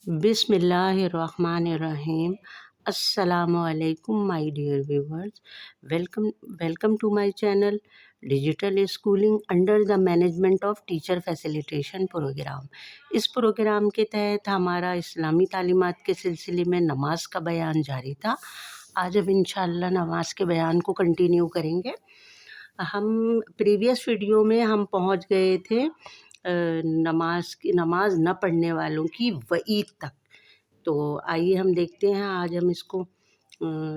بسم اللہ الرحمن الرحیم۔ السلام علیکم my dear viewers, welcome to my channel digital schooling under the management of teacher facilitation programme. اس پروگرام کے تحت ہمارا اسلامی تعلیمات کے سلسلے میں نماز کا بیان جاری تھا۔ آج اب انشاءاللہ نماز کے بیان کو کنٹینیو کریں گے۔ ہم پریویس ویڈیو میں ہم پہنچ گئے تھے نماز نہ پڑھنے والوں کی وعید تک۔ تو آئیے ہم دیکھتے ہیں، آج ہم اس کو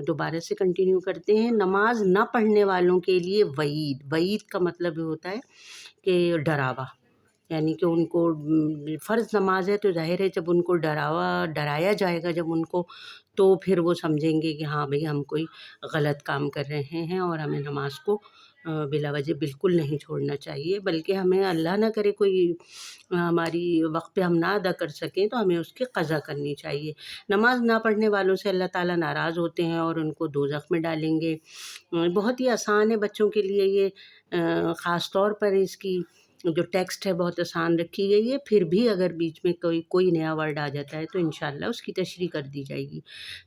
دوبارہ سے کنٹینیو کرتے ہیں۔ نماز نہ پڑھنے والوں کے لیے وعید کا مطلب ہوتا ہے کہ ڈراوا، یعنی کہ ان کو فرض نماز ہے تو ظاہر ہے جب ان کو ڈرایا جائے گا جب ان کو، تو پھر وہ سمجھیں گے کہ ہاں بھئی ہم کوئی غلط کام کر رہے ہیں اور ہمیں نماز کو بلا وجہ بالکل نہیں چھوڑنا چاہیے، بلکہ ہمیں اللہ نہ کرے کوئی ہماری وقت پہ ہم نہ ادا کر سکیں تو ہمیں اس کی قضا کرنی چاہیے۔ نماز نہ پڑھنے والوں سے اللہ تعالیٰ ناراض ہوتے ہیں اور ان کو دوزخ میں ڈالیں گے۔ بہت ہی آسان ہے بچوں کے لیے یہ، خاص طور پر اس کی جو ٹیکسٹ ہے بہت آسان رکھی گئی ہے، پھر بھی اگر بیچ میں کوئی نیا ورڈ آ جاتا ہے تو انشاءاللہ اس کی تشریح کر دی جائے گی۔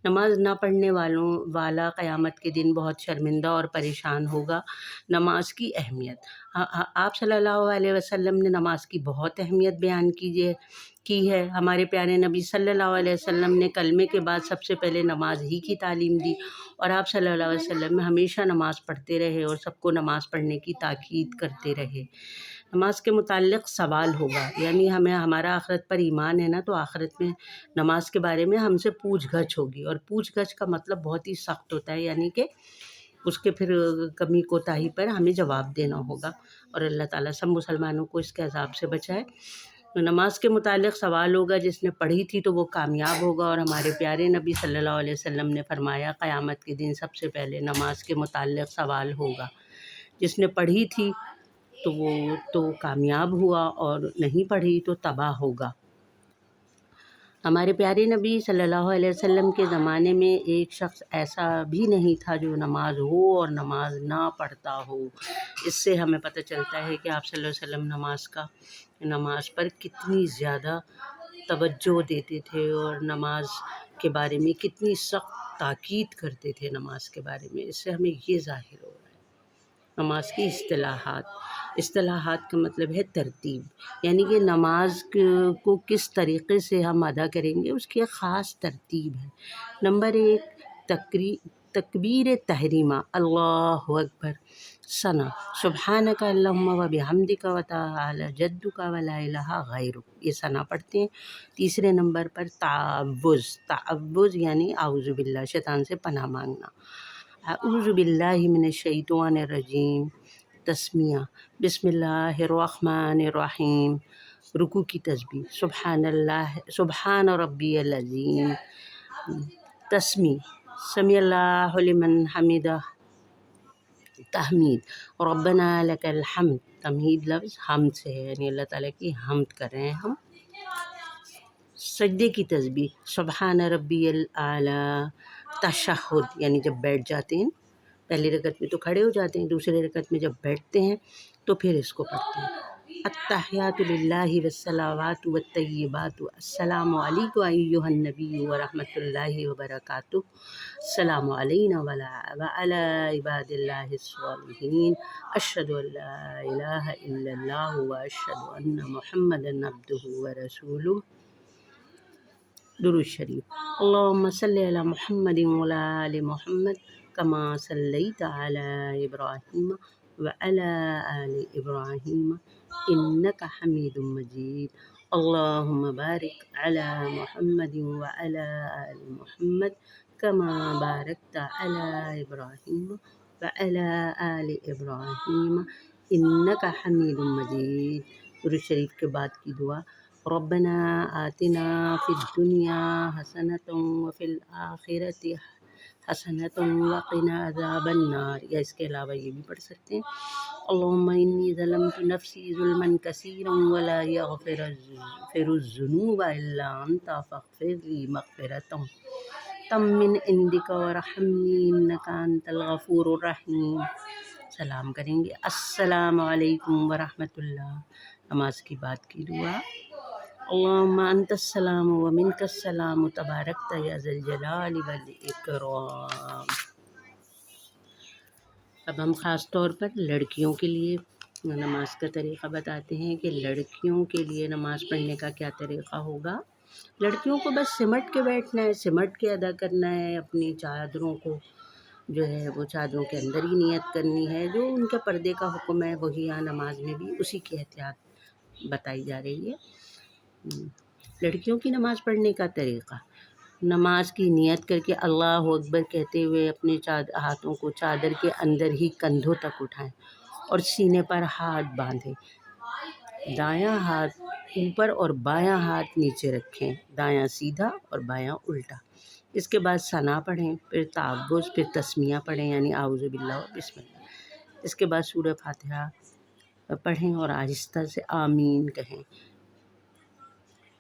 نماز نہ پڑھنے والا قیامت کے دن بہت شرمندہ اور پریشان ہوگا۔ نماز کی اہمیت، آپ صلی اللہ علیہ وسلم نے نماز کی بہت اہمیت بیان کی ہے۔ ہمارے پیارے نبی صلی اللہ علیہ وسلم نے کلمے کے بعد سب سے پہلے نماز ہی کی تعلیم دی، اور آپ صلی اللہ علیہ وسلم ہمیشہ نماز پڑھتے رہے اور سب کو نماز پڑھنے کی تاکید کرتے رہے۔ نماز کے متعلق سوال ہوگا، یعنی ہمارا آخرت پر ایمان ہے نا، تو آخرت میں نماز کے بارے میں ہم سے پوچھ گچھ ہوگی، اور پوچھ گچھ کا مطلب بہت ہی سخت ہوتا ہے، یعنی کہ اس کے پھر کمی کوتاہی پر ہمیں جواب دینا ہوگا، اور اللہ تعالیٰ سب مسلمانوں کو اس کے عذاب سے بچائے۔ نماز کے متعلق سوال ہوگا، جس نے پڑھی تھی تو وہ کامیاب ہوگا، اور ہمارے پیارے نبی صلی اللہ علیہ وسلم نے فرمایا قیامت کے دن سب سے پہلے نماز کے متعلق سوال ہوگا۔ جس نے پڑھی تھی تو وہ تو کامیاب ہوا، اور نہیں پڑھی تو تباہ ہوگا۔ ہمارے پیارے نبی صلی اللہ علیہ وسلم کے زمانے میں ایک شخص ایسا بھی نہیں تھا جو نماز ہو اور نماز نہ پڑھتا ہو۔ اس سے ہمیں پتہ چلتا ہے کہ آپ صلی اللہ علیہ وسلم نماز پر کتنی زیادہ توجہ دیتے تھے، اور نماز کے بارے میں کتنی سخت تاکید کرتے تھے نماز کے بارے میں۔ اس سے ہمیں یہ ظاہر ہو رہا ہے۔ نماز کی اصطلاحات کا مطلب ہے ترتیب، یعنی کہ نماز کو کس طریقے سے ہم ادا کریں گے اس کی ایک خاص ترتیب ہے۔ نمبر 1، تکبیر تحریمہ، اللہ اکبر، ثنا، سبحانک اللہم و بحمدک و تعالی جدک و لا الہ غیرک، یہ ثنا پڑھتے ہیں۔ تیسرے نمبر پر تعوذ یعنی اعوذ باللہ، شیطان سے پناہ مانگنا، اعوذ باللہ من الشیطان الرجیم، تسمیہ، بسم اللہ الرحمن الرحیم، رکوع کی تسبیح، سبحان ربی العظیم، سمیع اللہ لمن حمدہ، تحمید، ربنا لک الحمد، تمہید لفظ حمد سے ہے، یعنی اللہ تعالیٰ کی حمد کر رہے ہیں ہم۔ سجدے کی تسبیح، سبحان ربی الاعلیٰ، تشہد یعنی جب بیٹھ جاتے ہیں، پہلی رکعت میں تو کھڑے ہو جاتے ہیں، دوسرے رکعت میں جب بیٹھتے ہیں تو پھر اس کو پڑھتے ہیں۔ التحیات للہ والصلوات والطیبات، السلام علیک ایہا النبی ورحمۃ اللہ وبرکاتہ، السلام علینا وعلی عباد اللہ الصالحین، اشہد ان لا الہ الا اللہ واشہد ان محمدا عبدہ ورسولہ۔ درود شریف، اللہم صلی علی محمد وعلی آل محمد کما صلیت علی ابراہیم وعلی آل ابراہیم انک حمید مجید، اللہم بارک علی محمد وعلی آل محمد کما بارکت علی ابراہیم وعلی آل ابراہیم انک حمید مجید۔ درود شریف کے بعد کی دعا، ربنا آتنا فی الدنیا حسنۃ وفی الآخرۃ حسنۃ وقنا عذاب النار، یا اس کے علاوہ یہ بھی پڑھ سکتے ہیں، اللہم انی ظلمت نفسی ظلما کثیرا ولا یغفر الذنوب الا انت فاغفر لی مغفرۃ من عندک وارحمنی انک انت الغفور الرحیم۔ سلام کریں گے، السلام علیکم ورحمۃ اللہ۔ نماز کی بعد کی دعا، اللہم انت السلام و منک السلام تبارکت یا ذی الجلال والاکرام۔ اب ہم خاص طور پر لڑکیوں کے لیے نماز کا طریقہ بتاتے ہیں کہ لڑکیوں کے لیے نماز پڑھنے کا کیا طریقہ ہوگا۔ لڑکیوں کو بس سمٹ کے بیٹھنا ہے، سمٹ کے ادا کرنا ہے اپنی چادروں کو، جو ہے وہ چادروں کے اندر ہی نیت کرنی ہے، جو ان کے پردے کا حکم ہے وہی یہاں نماز میں بھی اسی کی احتیاط بتائی جا رہی ہے۔ لڑکیوں کی نماز پڑھنے کا طریقہ: نماز کی نیت کر کے اللہ اکبر کہتے ہوئے اپنے ہاتھوں کو چادر کے اندر ہی کندھوں تک اٹھائیں اور سینے پر ہاتھ باندھیں۔ دایاں ہاتھ اوپر اور بایاں ہاتھ نیچے رکھیں، دایاں سیدھا اور بایاں الٹا۔ اس کے بعد ثنا پڑھیں، پھر تعوذ، پھر تسمیہ پڑھیں یعنی اعوذ باللہ اور بسم اللہ۔ اس کے بعد سورہ فاتحہ پڑھیں اور آہستہ سے آمین کہیں۔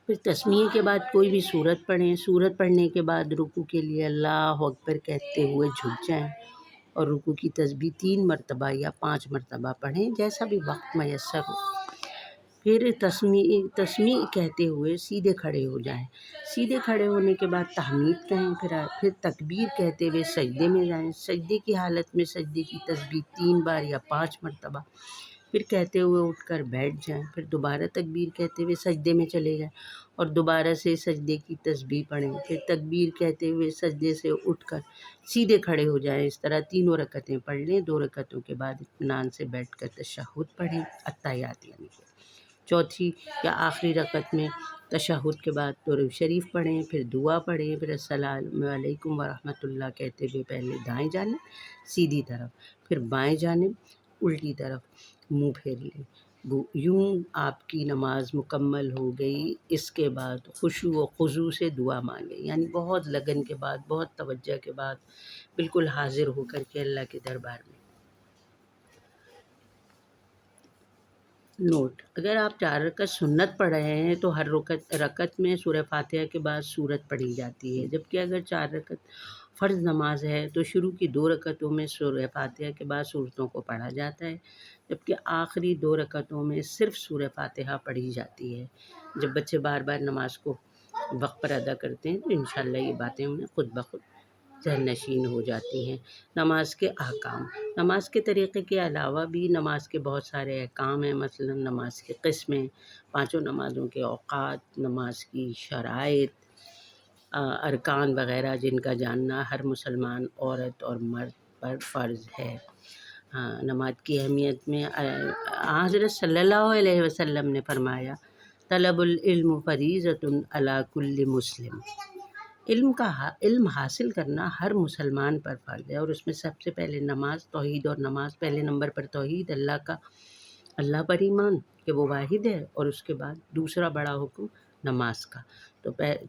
پھر تسمیہ کے بعد کوئی بھی سورت پڑھیں۔ سورت پڑھنے کے بعد رکوع کے لیے اللہ اکبر کہتے ہوئے جھک جائیں اور رکوع کی تسبیح 3 مرتبہ یا 5 مرتبہ پڑھیں، جیسا بھی وقت میسر ہو۔ پھر تسمیع کہتے ہوئے سیدھے کھڑے ہو جائیں۔ سیدھے کھڑے ہونے کے بعد تحمید کہیں، پھر تکبیر کہتے ہوئے سجدے میں جائیں۔ سجدے کی حالت میں سجدے کی تسبیح 3 بار یا 5 مرتبہ پھر کہتے ہوئے اٹھ کر بیٹھ جائیں۔ پھر دوبارہ تکبیر کہتے ہوئے سجدے میں چلے جائیں اور دوبارہ سے سجدے کی تسبیح پڑھیں۔ پھر تکبیر کہتے ہوئے سجدے سے اٹھ کر سیدھے کھڑے ہو جائیں۔ اس طرح 3 رکعتیں پڑھ لیں۔ 2 رکعتوں کے بعد اطمینان سے بیٹھ کر تشہد پڑھیں، التحیات یعنی کہ چوتھی یا آخری رکعت میں تشہد کے بعد درود شریف پڑھیں، پھر دعا پڑھیں، پھر السلام علیکم ورحمۃ اللہ کہتے ہوئے پہلے دائیں جانب سیدھی طرف، پھر بائیں جانب الٹی طرف منہ پھیر لیں۔ یوں آپ کی نماز مکمل ہو گئی۔ اس کے بعد خشوع و خضوع سے دعا مانگیں، یعنی بہت لگن کے بعد، بہت توجہ کے بعد، بالکل حاضر ہو کر کے اللہ کے دربار میں۔ نوٹ: اگر آپ 4 رکعت سنت پڑھ رہے ہیں تو ہر رکعت میں سورہ فاتحہ کے بعد سورت پڑھی جاتی ہے، جبکہ اگر 4 رکعت فرض نماز ہے تو شروع کی 2 رکعتوں میں سورہ فاتحہ کے بعد سورتوں کو پڑھا جاتا ہے، جبکہ آخری 2 رکعتوں میں صرف سورہ فاتحہ پڑھی جاتی ہے۔ جب بچے بار بار نماز کو وقت پر ادا کرتے ہیں تو انشاءاللہ یہ باتیں انہیں خود بخود ذہن نشین ہو جاتی ہیں۔ نماز کے احکام: نماز کے طریقے کے علاوہ بھی نماز کے بہت سارے احکام ہیں، مثلا نماز کی قسمیں، 5 نمازوں کے اوقات، نماز کی شرائط، ارکان وغیرہ جن کا جاننا ہر مسلمان عورت اور مرد پر فرض ہے۔ نماز کی اہمیت میں حضرت صلی اللہ علیہ وسلم نے فرمایا: طلب العلم فریضۃ علی کل مسلم۔ علم حاصل کرنا ہر مسلمان پر فرض ہے، اور اس میں سب سے پہلے نماز، توحید اور نماز۔ پہلے نمبر پر توحید، اللہ پر ایمان کہ وہ واحد ہے، اور اس کے بعد دوسرا بڑا حکم نماز کا۔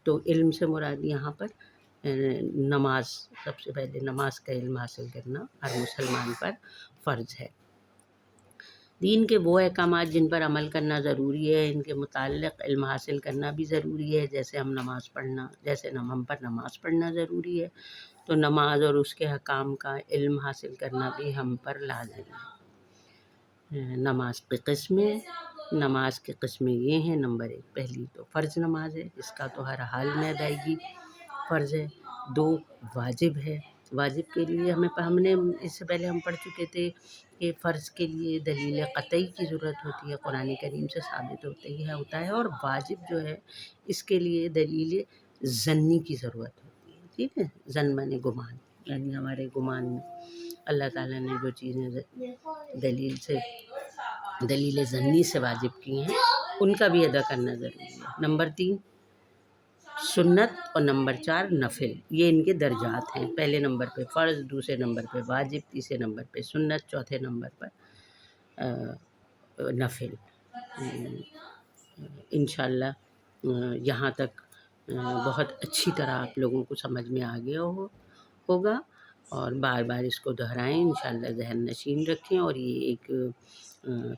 تو علم سے مراد یہاں پر نماز، سب سے پہلے نماز کا علم حاصل کرنا ہر مسلمان پر فرض ہے۔ دین کے وہ احکامات جن پر عمل کرنا ضروری ہے، ان کے متعلق علم حاصل کرنا بھی ضروری ہے، جیسے ہم پر نماز پڑھنا ضروری ہے، تو نماز اور اس کے احکام کا علم حاصل کرنا بھی ہم پر لازم ہے۔ نماز کی قسمیں: نماز کی قسمیں یہ ہیں: نمبر 1، پہلی تو فرض نماز ہے، اس کا تو ہر حال میں ادائیگی فرض ہے۔ 2، واجب ہے۔ واجب کے لیے ہم نے اس سے پہلے ہم پڑھ چکے تھے کہ فرض کے لیے دلیل قطعی کی ضرورت ہوتی ہے، قرآن کریم سے ثابت ہوتا ہے، اور واجب جو ہے اس کے لیے دلیل ظنی کی ضرورت ہوتی ہے۔ ٹھیک ہے، ظن مانے گمان، یعنی ہمارے گمان میں اللہ تعالیٰ نے جو چیزیں دلیل ظنی سے واجب کی ہیں ان کا بھی ادا کرنا ضروری ہے۔ نمبر 3، سنت، اور نمبر 4، نفل۔ یہ ان کے درجات ہیں: پہلے نمبر پہ فرض، دوسرے نمبر پہ واجب، تیسرے نمبر پہ سنت، چوتھے نمبر پر نفل۔ انشاءاللہ یہاں تک بہت اچھی طرح آپ لوگوں کو سمجھ میں آ گیا ہوگا، اور بار بار اس کو دہرائیں، انشاءاللہ ذہن نشین رکھیں، اور یہ ایک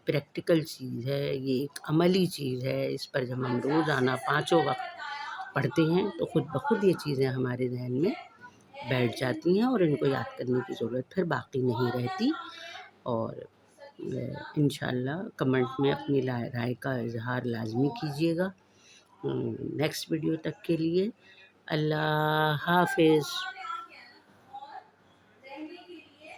پریکٹیکل چیز ہے، یہ ایک عملی چیز ہے۔ اس پر جب ہم روزانہ 5 وقت پڑھتے ہیں تو خود بخود یہ چیزیں ہمارے ذہن میں بیٹھ جاتی ہیں، اور ان کو یاد کرنے کی ضرورت پھر باقی نہیں رہتی۔ اور انشاءاللہ کمنٹ میں اپنی رائے کا اظہار لازمی کیجیے گا، نیکسٹ ویڈیو تک کے لیے اللہ حافظ.